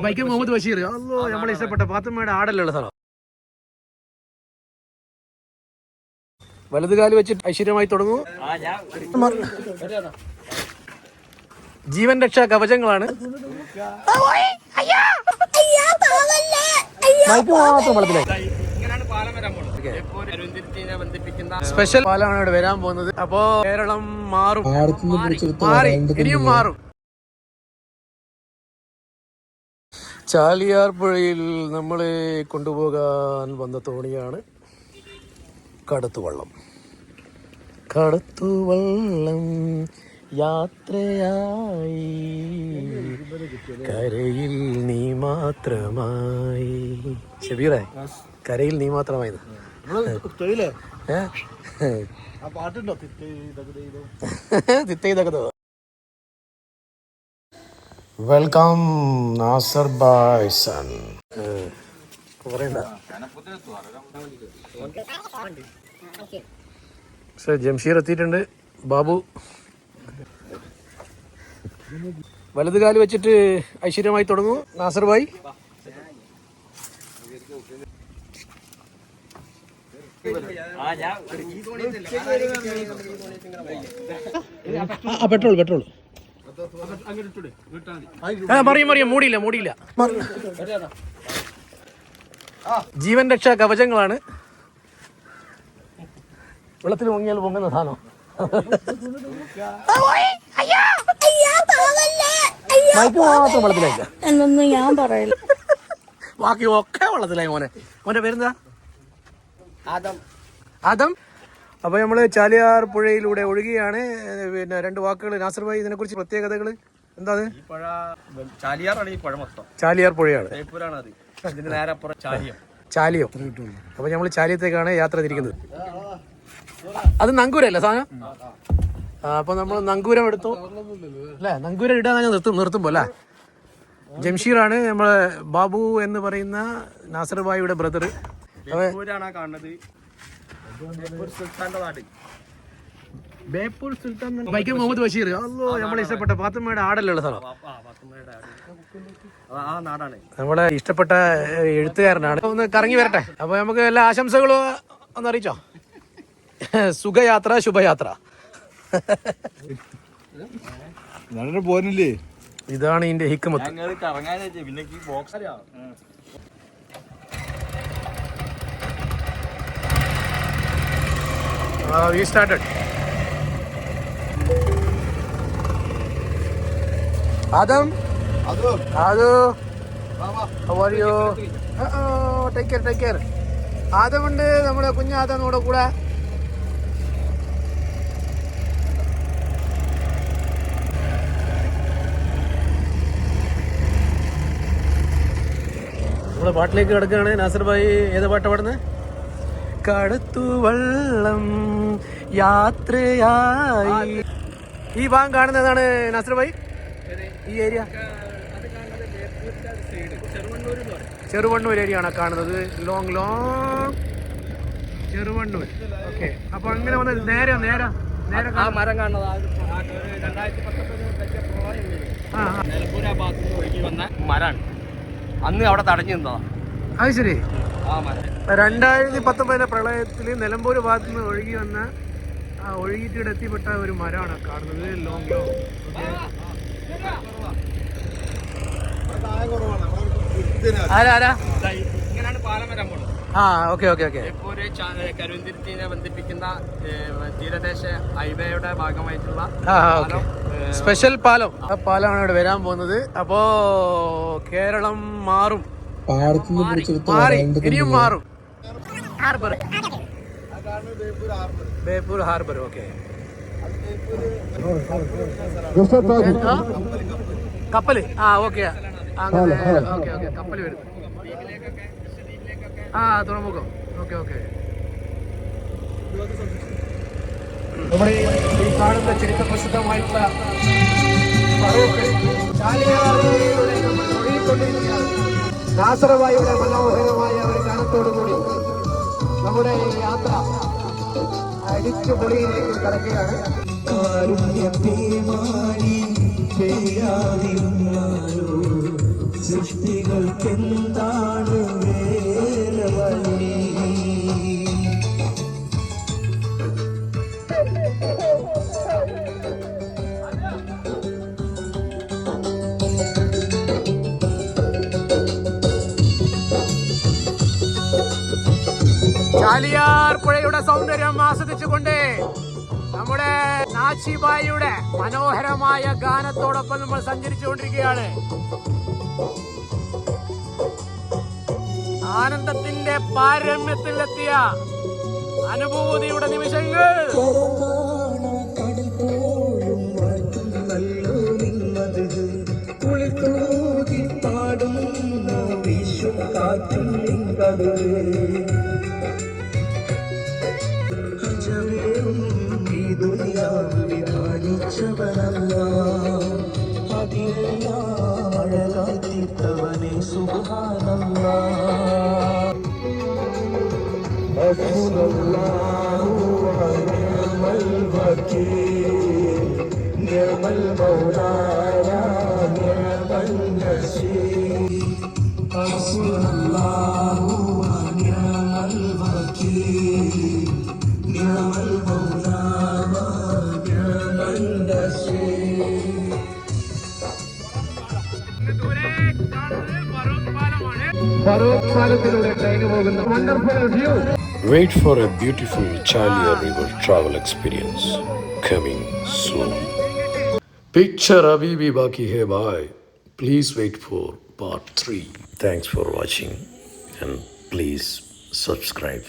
വൈക്കം മുഹമ്മദ് ബഷീർ നമ്മളെ ഇഷ്ടപ്പെട്ട പാത്തുമ്മയുടെ ആടലുള്ള സ്ഥലം. വലതുകാല് വെച്ച് ഐശ്വര്യമായി തുടങ്ങും. ജീവൻ രക്ഷാ കവചങ്ങളാണ്. സ്പെഷ്യൽ പാലമാണ് ഇവിടെ വരാൻ പോകുന്നത്. അപ്പോ കേരളം മാറും, മാറി ഇനിയും മാറും. ചാലിയാർ പുഴയിൽ നമ്മളെ കൊണ്ടുപോകാൻ വന്ന തോണിയാണ് കടത്തുവള്ളം. കടത്തുവള്ളം യാത്രയായി കരയിൽ നീ മാത്രമായി. ഷബീറേ, കരയിൽ നീ മാത്രമായി. Welcome Nasar Bison. ജംഷീർ എത്തിയിട്ടുണ്ട്. ബാബു വലതുകാല് വെച്ചിട്ട് ഐശ്വര്യമായി തുടങ്ങും. നാസർ ഭായ് പെട്രോൾ പെട്രോൾ മറിയം മൂടിയില്ല. ജീവൻ രക്ഷാ കവചങ്ങളാണ്. വെള്ളത്തിൽ മുങ്ങിയാൽ പൊങ്ങുന്ന സാധനം. മാത്രം വെള്ളത്തിലായില്ല എന്നൊന്നും ഞാൻ പറയില്ല. ബാക്കി ഒക്കെ വെള്ളത്തിലായി. മോന്റെ പേരെന്താ? ആദം. അപ്പൊ നമ്മള് ചാലിയാർ പുഴയിലൂടെ ഒഴുകിയാണ്. പിന്നെ രണ്ട് വാക്കുകൾ നാസർ ഭായി, ഇതിനെ കുറിച്ച് പ്രത്യേകതകൾ എന്താ? ചാലിയാർ പുഴയാണ്. ചാലിയം. അപ്പൊ നമ്മള് ചാലിയത്തേക്കാണ് യാത്ര തിരിക്കുന്നത്. അത് നങ്കൂരല്ലേ സാധനം? അപ്പൊ നമ്മൾ നങ്കൂരം എടുത്തു അല്ലെ? നങ്കൂരം ഇടാൻ നിർത്തുമ്പോ അല്ലേ? ജംഷീറാണ് നമ്മളെ ബാബു എന്ന് പറയുന്ന നാസർ ഭായിയുടെ ബ്രദർ. ബേപ്പൂർ സുൽത്താൻ വൈക്കം മുഹമ്മദ് ബഷീർ നമ്മളെ ഇഷ്ടപ്പെട്ട പാത്തുമ്മയുടെ ആടലുള്ള സ്ഥലം. നമ്മളെ ഇഷ്ടപ്പെട്ട എഴുത്തുകാരനാണ്. ഒന്ന് കറങ്ങി വരട്ടെ. അപ്പൊ നമുക്ക് എല്ലാ ആശംസകളും ഒന്ന് അറിയിച്ചോ. സുഖയാത്ര, ശുഭയാത്ര. ഇതാണ് ഇതിന്റെ ഹിക്മത്ത്. We started. Adam. How are you? Take care. Adam ഉണ്ട് നമ്മുടെ കുഞ്ഞാദം നമ്മുടെ കൂടെ. നമ്മളെ പാട്ടിലേക്ക് കിടക്കുകയാണ്. നാസർ ഭായി ഏത് പാട്ടാ പാടുന്നത്? കടത്തുവള്ളം യാത്രയായി. ഈ ഭാഗം കാണുന്നതാണ് നാസർ ഭായി. ഈ ഏരിയ ചെറുവണ്ണൂർ ഏരിയ ആണ് കാണുന്നത്. ലോങ് ചെറുവണ്ണൂർ. ഓക്കെ. അപ്പൊ അങ്ങനെ വന്ന് നേരെ മരം കാണുന്നത് നിലമ്പൂർ ഭാഗത്ത് ഒഴുകി വന്ന മരാണ്. അന്ന് അവിടെ തടഞ്ഞു നിന്നതാ. അത് ശരി. 2019 പ്രളയത്തിൽ നിലമ്പൂർ ഭാഗത്തു നിന്ന് ഒഴുകി വന്ന ഒഴുകിയിട്ട് ഇവിടെ എത്തിപ്പെട്ട ഒരു മരമാണ് കാണുന്നത്. ലോങ് ഇങ്ങനെയാണ് പാലം വരാൻ പോകുന്നത്. ഓക്കെ. കരുവന്തിരുത്തിനെ ബന്ധിപ്പിക്കുന്ന തീരദേശ ഹൈവേയുടെ ഭാഗമായിട്ടുള്ള സ്പെഷ്യൽ പാലം. ആ പാലമാണ് ഇവിടെ വരാൻ പോകുന്നത്. അപ്പോ കേരളം മാറും, മാറി ഇനിയും മാറും. ബേപ്പൂർ ഹാർബർ. ഓക്കെ. കപ്പല്. ഓക്കെ. കപ്പല് വരും. തുറമുഖം. ഓക്കെ. നമ്മുടെ ഈ കാണുന്ന ചരിത്ര പ്രസിദ്ധമായിട്ടുള്ള നാസർ ഭായിയുടെ മനോഹരമായ ഒരു ഗാനത്തോടുകൂടി നമ്മുടെ യാത്ര അടിച്ചുപൊളിയിലേക്ക് കടക്കുകയാണ്. ചെയ്യാതിരുന്നാലോ സൃഷ്ടികൾക്കെന്താണ് വേറെ വഴി? ചാലിയാർ പുഴയുടെ സൗന്ദര്യം ആസ്വദിച്ചുകൊണ്ട് നമ്മുടെ നാച്ചിബായിയുടെ മനോഹരമായ ഗാനത്തോടൊപ്പം നമ്മൾ സഞ്ചരിച്ചുകൊണ്ടിരിക്കുകയാണ്. ആനന്ദത്തിന്റെ പാരമ്യത്തിലെത്തിയ അനുഭൂതിയുടെ നിമിഷങ്ങൾ. അതിലെല്ലാം അഴകാത്തിത്തവനെ സുബ്ഹാനല്ലാഹ്. ഹസ്ബുനല്ലാഹു വ നിഅമൽ വകീൽ, നിഅമൽ മൗലാ നിഅമൻ നസീർ. ഹസ്ബുനല്ലാഹു വ നിഅമൽ വകീൽ, നിഅമൽ മൗലാ നിഅമൻ നസീർ. ഫറൂഖ് പാലത്തിലൂടെ ട്രെയിൻ പോകുന്ന wonderful view. Wait for a beautiful Chaliya River travel experience coming soon. Picture abhi bhi baki hai bhai. Please wait for part 3. Thanks for watching and please subscribe.